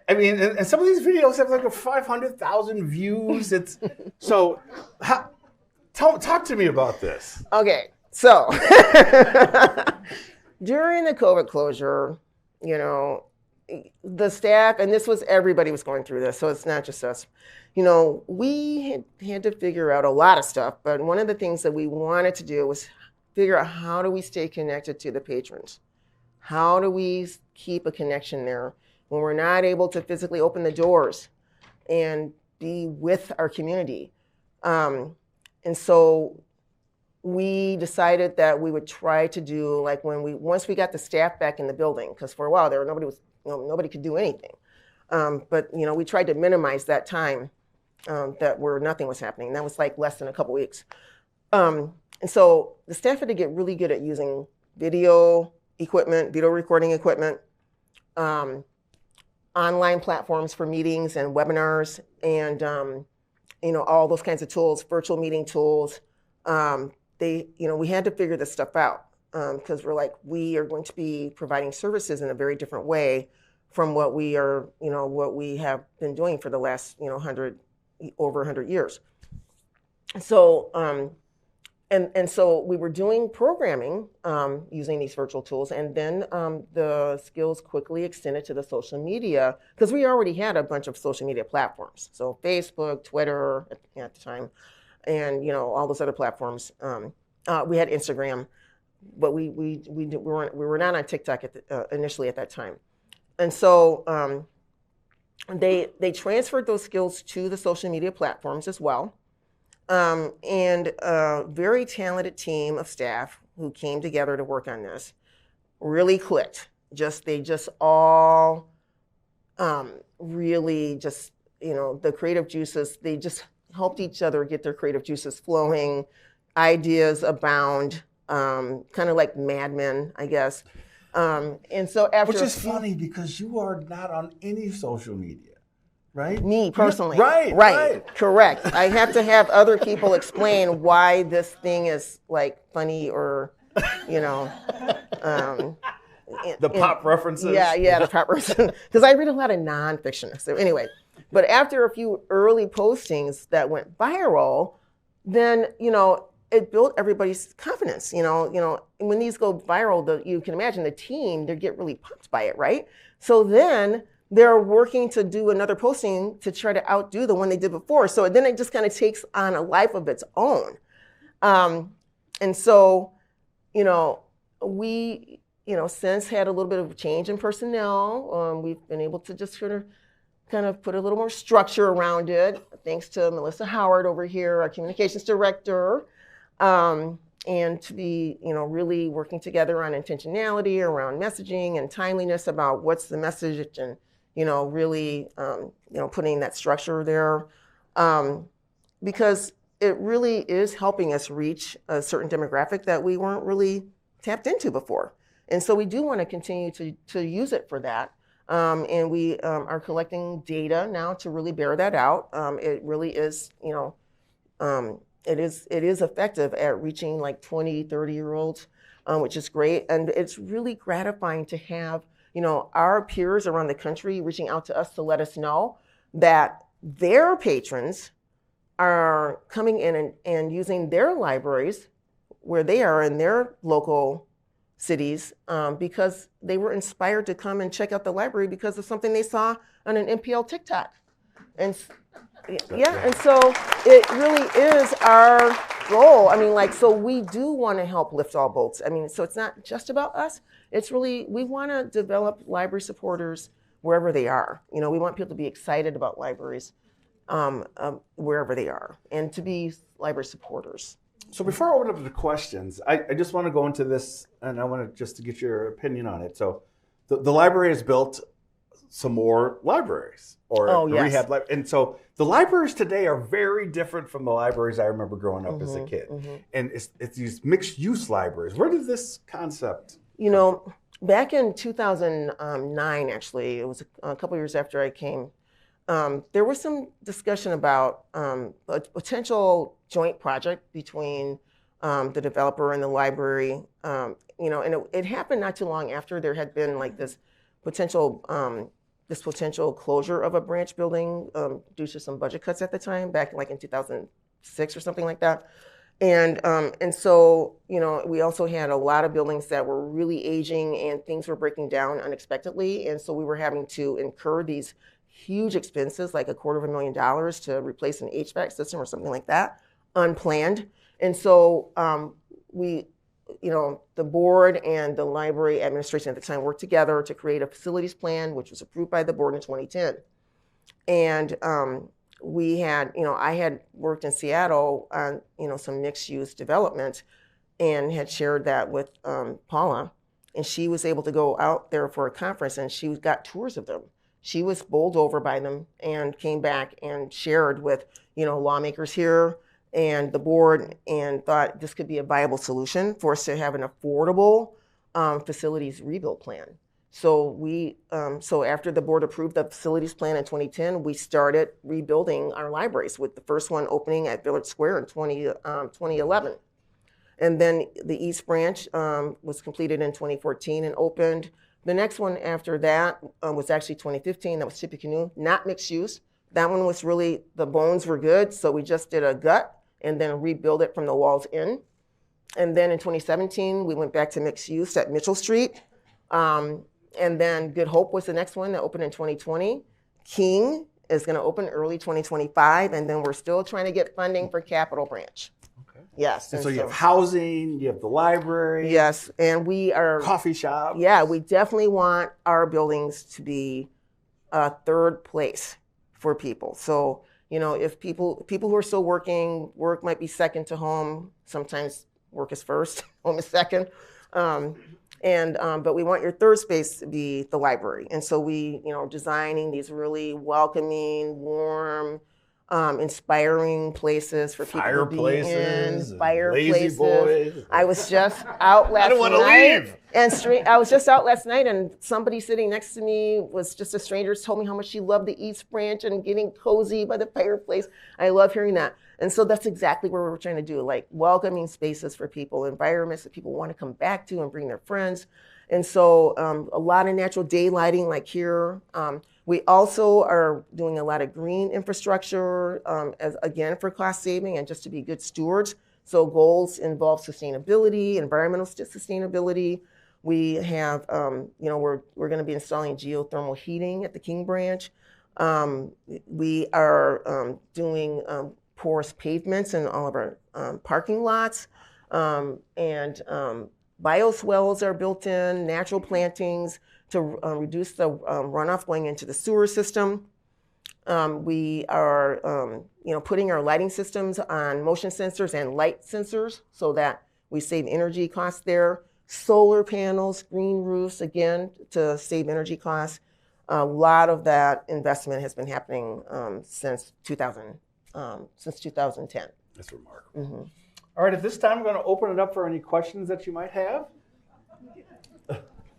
I mean, and some of these videos have like 500,000 views. Talk to me about this. Okay, so during the COVID closure, the staff, and everybody was going through this, so it's not just us. We had to figure out a lot of stuff, but one of the things that we wanted to do was figure out how do we stay connected to the patrons? How do we keep a connection there when we're not able to physically open the doors and be with our community? And so we decided that we would try to do like once we got the staff back in the building, because for a while there nobody could do anything. But we tried to minimize that time where nothing was happening. That was like less than a couple weeks. And so the staff had to get really good at using video recording equipment. online platforms for meetings and webinars and, all those kinds of tools, virtual meeting tools. We had to figure this stuff out because we're like, we are going to be providing services in a very different way from what we are, what we have been doing for the last, over 100 years. So, and so we were doing programming using these virtual tools, and then the skills quickly extended to the social media because we already had a bunch of social media platforms. So Facebook, Twitter at the time, and all those other platforms. We had Instagram, but we were not on TikTok initially at that time, and so they transferred those skills to the social media platforms as well. And a very talented team of staff who came together to work on this really clicked. They just all really just, the creative juices, they just helped each other get their creative juices flowing, ideas abound, kind of like Mad Men, I guess. And so after— Which is funny because you are not on any social media. Right? Me personally. Right. Correct. I have to have other people explain why this thing is like funny or, the pop references. Yeah, the pop references. Because I read a lot of nonfiction. So anyway, but after a few early postings that went viral, then, it built everybody's confidence. When these go viral, you can imagine the team, they get really pumped by it, right? So then they're working to do another posting to try to outdo the one they did before. So then it just kind of takes on a life of its own. And so, we, since had a little bit of a change in personnel. We've been able to just kind of put a little more structure around it, thanks to Melissa Howard over here, our communications director, and to be, really working together on intentionality around messaging and timeliness about what's the message and, really, putting that structure there, because it really is helping us reach a certain demographic that we weren't really tapped into before. And so we do want to continue to use it for that. And we are collecting data now to really bear that out. It really is, it is effective at reaching like 20, 30-year-olds, which is great. And it's really gratifying to have our peers around the country reaching out to us to let us know that their patrons are coming in and using their libraries where they are in their local cities because they were inspired to come and check out the library because of something they saw on an MPL TikTok. And and so it really is our goal. So we do want to help lift all boats. So it's not just about us. It's really, we want to develop library supporters wherever they are. We want people to be excited about libraries wherever they are and to be library supporters. So before I open up to the questions, I just want to go into this and I want to get your opinion on it. So the library has built some more libraries or rehab libraries. And so the libraries today are very different from the libraries I remember growing up as a kid. Mm-hmm. And it's these mixed use libraries. Where did this concept back in 2009, actually, it was a couple years after I came, there was some discussion about a potential joint project between the developer and the library. And it happened not too long after there had been like this potential closure of a branch building due to some budget cuts at the time, back like in 2006 or something like that. And so, we also had a lot of buildings that were really aging and things were breaking down unexpectedly. And so we were having to incur these huge expenses, like $250,000 to replace an HVAC system or something like that, unplanned. And so the board and the library administration at the time worked together to create a facilities plan, which was approved by the board in 2010. And we had, I had worked in Seattle on, some mixed use development and had shared that with Paula. And she was able to go out there for a conference and she got tours of them. She was bowled over by them and came back and shared with, lawmakers here and the board and thought this could be a viable solution for us to have an affordable facilities rebuild plan. So after the board approved the facilities plan in 2010, we started rebuilding our libraries, with the first one opening at Village Square in 2011. And then the East Branch was completed in 2014 and opened. The next one after that was actually 2015. That was Tippecanoe, not mixed use. That one was really, the bones were good, so we just did a gut and then rebuild it from the walls in. And then in 2017, we went back to mixed use at Mitchell Street. And then Good Hope was the next one that opened in 2020. King is going to open early 2025, and then we're still trying to get funding for Capitol Branch. Okay. Yes. And so you have housing, you have the library. Yes, and we are coffee shop. Yeah, we definitely want our buildings to be a third place for people. So, you know, if people who are still working, work might be second to home. Sometimes work is first, home is second. But we want your third space to be the library. And so we, designing these really welcoming, warm, inspiring places for people to be in. Fireplaces. Lazy boys. I was just out last night. I don't want to leave. I was just out last night, and somebody sitting next to me was just a stranger, told me how much she loved the East Branch and getting cozy by the fireplace. I love hearing that. And so that's exactly what we're trying to do, like welcoming spaces for people, environments that people want to come back to and bring their friends. And so a lot of natural day lighting, like here. We also are doing a lot of green infrastructure, again, for cost saving and just to be good stewards. So goals involve sustainability, environmental sustainability. We have, we're going to be installing geothermal heating at the King Branch. We are doing porous pavements in all of our parking lots. Bioswales are built in, natural plantings to reduce the runoff going into the sewer system. We are, putting our lighting systems on motion sensors and light sensors so that we save energy costs there. Solar panels, green roofs, again, to save energy costs. A lot of that investment has been happening since 2010. That's remarkable. Mm-hmm. All right, at this time, I'm going to open it up for any questions that you might have.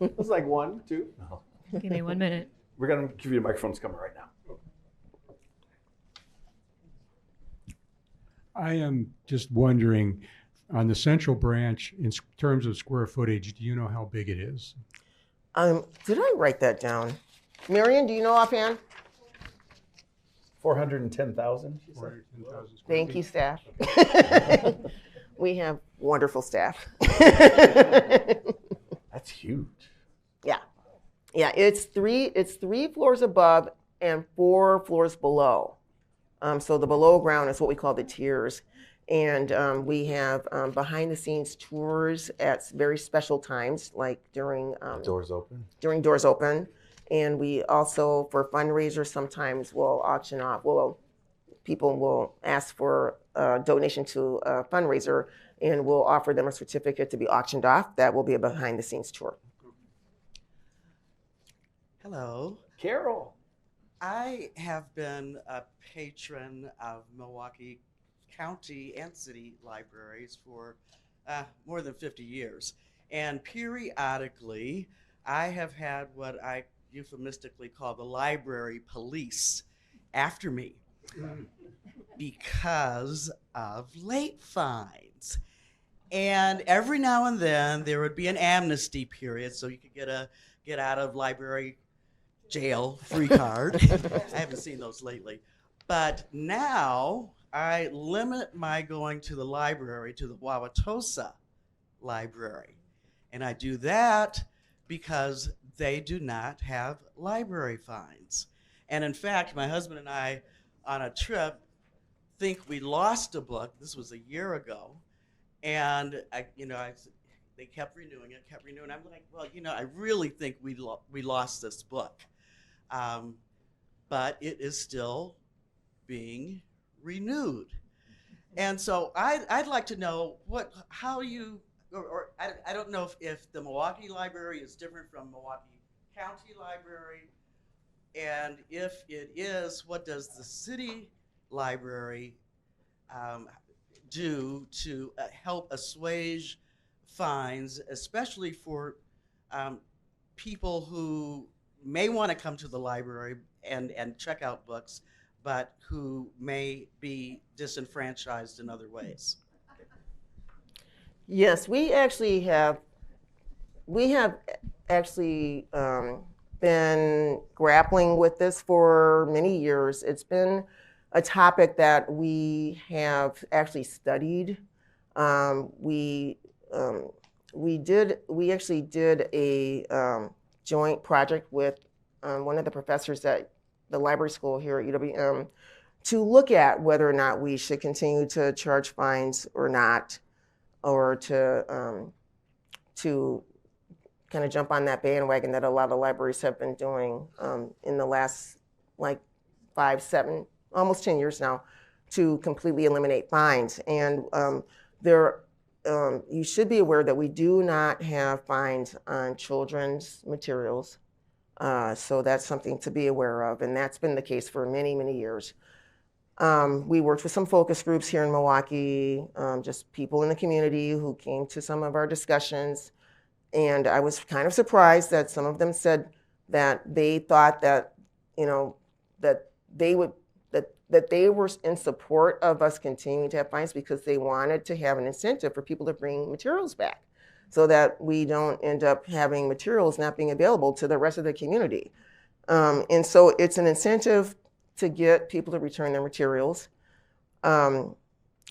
It's like 1, 2. No. Give me 1 minute. We're going to give you the microphones coming right now. I am just wondering, on the Central Branch, in terms of square footage, do you know how big it is? Did I write that down? Marion, do you know offhand? 410,000. Thank you, staff. We have wonderful staff. That's huge. Yeah. It's three floors above and 4 floors below. So the below ground is what we call the tiers. And we have behind the scenes tours at very special times, like during Doors Open. During Doors Open. And we also, for fundraisers, sometimes will auction off. People will ask for a donation to a fundraiser, and we'll offer them a certificate to be auctioned off. That will be a behind-the-scenes tour. Hello. Carol. I have been a patron of Milwaukee County and City libraries for more than 50 years. And periodically, I have had what I euphemistically call the library police after me because of late fines. And every now and then there would be an amnesty period, so you could get out of library jail free card. I haven't seen those lately. But now I limit my going to the library to the Wauwatosa Library. And I do that because they do not have library fines. And in fact, my husband and I, on a trip, think we lost a book. This was a year ago. And they kept renewing it. I'm like, well, I really think we lost this book. But it is still being renewed. And so I'd like to know I don't know if the Milwaukee Library is different from Milwaukee County Library, and if it is, what does the city library do to help assuage fines, especially for people who may want to come to the library and check out books, but who may be disenfranchised in other ways? Yes, we have actually been grappling with this for many years. It's been a topic that we have actually studied. We actually did a joint project with one of the professors at the library school here at UWM to look at whether or not we should continue to charge fines or not, or to kind of jump on that bandwagon that a lot of libraries have been doing in the last like 5, 7, almost 10 years now, to completely eliminate fines. And you should be aware that we do not have fines on children's materials. So that's something to be aware of, and that's been the case for many, many years. We worked with some focus groups here in Milwaukee, just people in the community who came to some of our discussions. And I was kind of surprised that some of them said that they thought that, that they were in support of us continuing to have fines because they wanted to have an incentive for people to bring materials back so that we don't end up having materials not being available to the rest of the community. And so it's an incentive to get people to return their materials.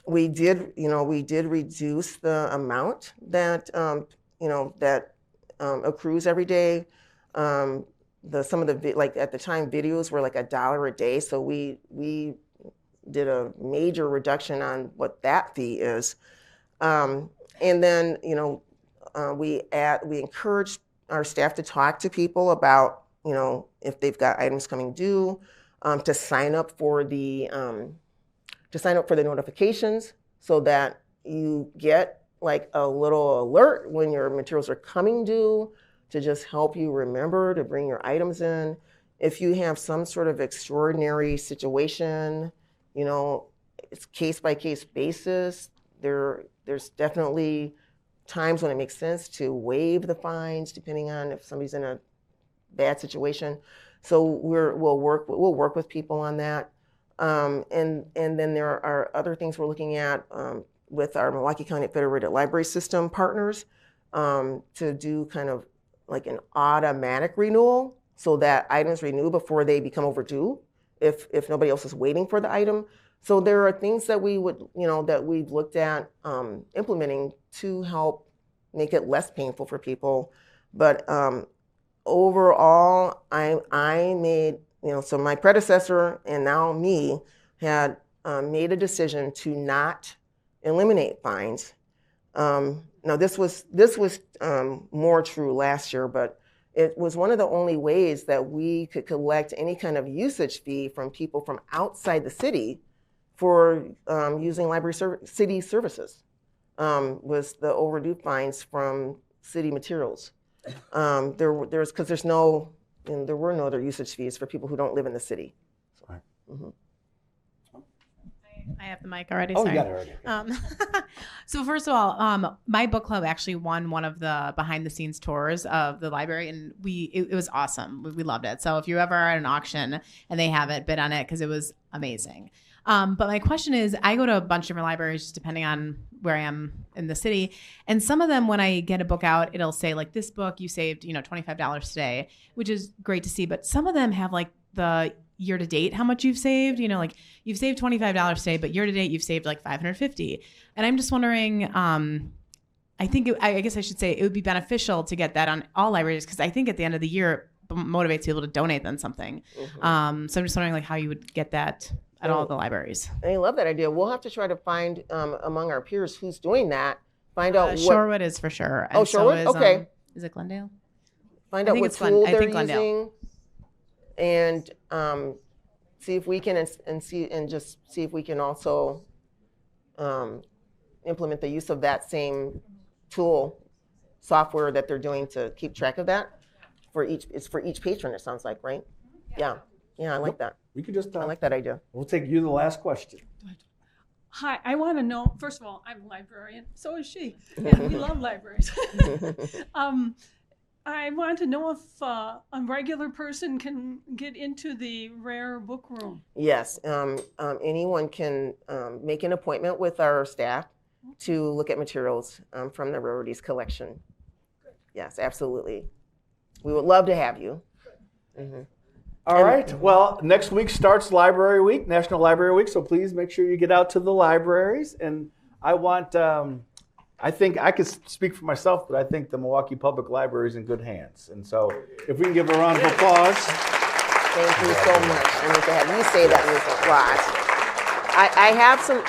We did reduce the amount that accrues every day. Some of the like at the time videos were like $1 a day, so we did a major reduction on what that fee is. And then we encouraged our staff to talk to people about if they've got items coming due, to sign up for the notifications so that you get like a little alert when your materials are coming due, to just help you remember to bring your items in. If you have some sort of extraordinary situation, it's case by case basis. There's definitely times when it makes sense to waive the fines depending on if somebody's in a bad situation. So we'll work with people on that. And then there are other things we're looking at with our Milwaukee County Federated Library System partners to do kind of like an automatic renewal so that items renew before they become overdue if nobody else is waiting for the item. So there are things that we would, that we've looked at implementing to help make it less painful for people. But overall, I made, so my predecessor and now me had made a decision to not eliminate fines. Now this was more true last year, but it was one of the only ways that we could collect any kind of usage fee from people from outside the city for using library city services, was the overdue fines from city materials. There were no other usage fees for people who don't live in the city. Right. Mm-hmm. I have the mic already. Oh, sorry. you got it already. So first of all, my book club actually won one of the behind the scenes tours of the library, and it was awesome. We loved it. So if you ever are at an auction and they have it, bid on it because it was amazing. But my question is, I go to a bunch of different libraries just depending on where I am in the city. And some of them, when I get a book out, it'll say like, this book, you saved, $25 today, which is great to see. But some of them have like the year to date, how much you've saved, like you've saved $25 today, but year to date you've saved like $550. And I'm just wondering, I guess I should say it would be beneficial to get that on all libraries, because I think at the end of the year it motivates people to donate then something. Mm-hmm. So I'm just wondering like how you would get that at all the libraries. I love that idea. We'll have to try to find among our peers who's doing that. Find out what Shorewood is for sure. And Shorewood. So is, okay. Is it Glendale? Find out what tool they're using, Glendale. and see if we can see if we can also implement the use of that same tool software that they're doing to keep track of that for each patron. It sounds like, right? Yeah. I like that. We could just. I like that idea. We'll take you the last question. Hi, I want to know, first of all, I'm a librarian, so is she, and we love libraries. I want to know if a regular person can get into the rare book room. Yes, anyone can make an appointment with our staff to look at materials from the rarities collection. Yes, absolutely. We would love to have you. Mhm. All right. Well, next week starts Library Week, National Library Week. So please make sure you get out to the libraries. And I want, I think I could speak for myself, but I think the Milwaukee Public Library is in good hands. And so if we can give a round of applause. Thank you so much. I need to have you say that with applause. I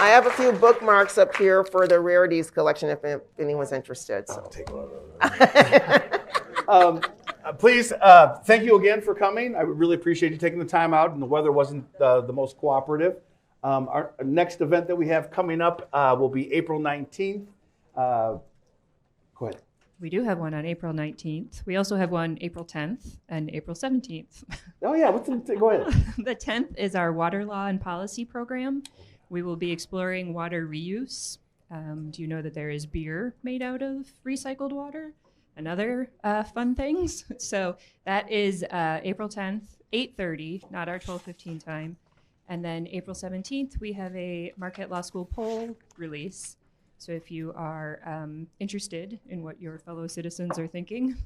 have a few bookmarks up here for the rarities collection if anyone's interested. So. I'll take one of those. Please, thank you again for coming. I really appreciate you taking the time out, and the weather wasn't the most cooperative. Our next event that we have coming up will be April 19th. Go ahead. We do have one on April 19th. We also have one April 10th and April 17th. Oh, yeah. Go ahead. The 10th is our water law and policy program. We will be exploring water reuse. Do you know that there is beer made out of recycled water and other fun things? So that is April 10th, 8:30, not our 12:15 time. And then April 17th, we have a Marquette Law School poll release. So if you are interested in what your fellow citizens are thinking,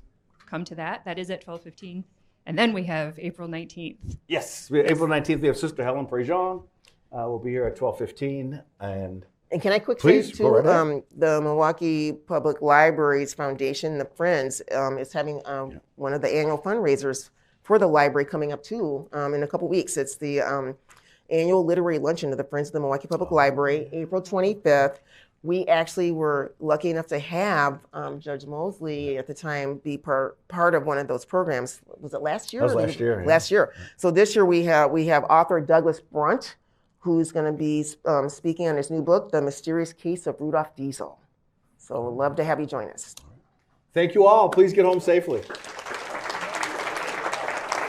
come to that. That is at 12:15. And then we have April 19th. Yes. April 19th, we have Sister Helen Prejean. We'll be here at 12:15. And can I quickly say, please, go right ahead. the Milwaukee Public Library's Foundation, the Friends, is having one of the annual fundraisers for the library coming up too in a couple weeks. It's the annual literary luncheon of the Friends of the Milwaukee Public Library, April 25th. We actually were lucky enough to have Judge Mosley at the time be part of one of those programs. Was it last year? That was last year. Last year. So this year we have author Douglas Brunt, who's going to be speaking on his new book, The Mysterious Case of Rudolph Diesel. So we'd love to have you join us. Thank you all. Please get home safely.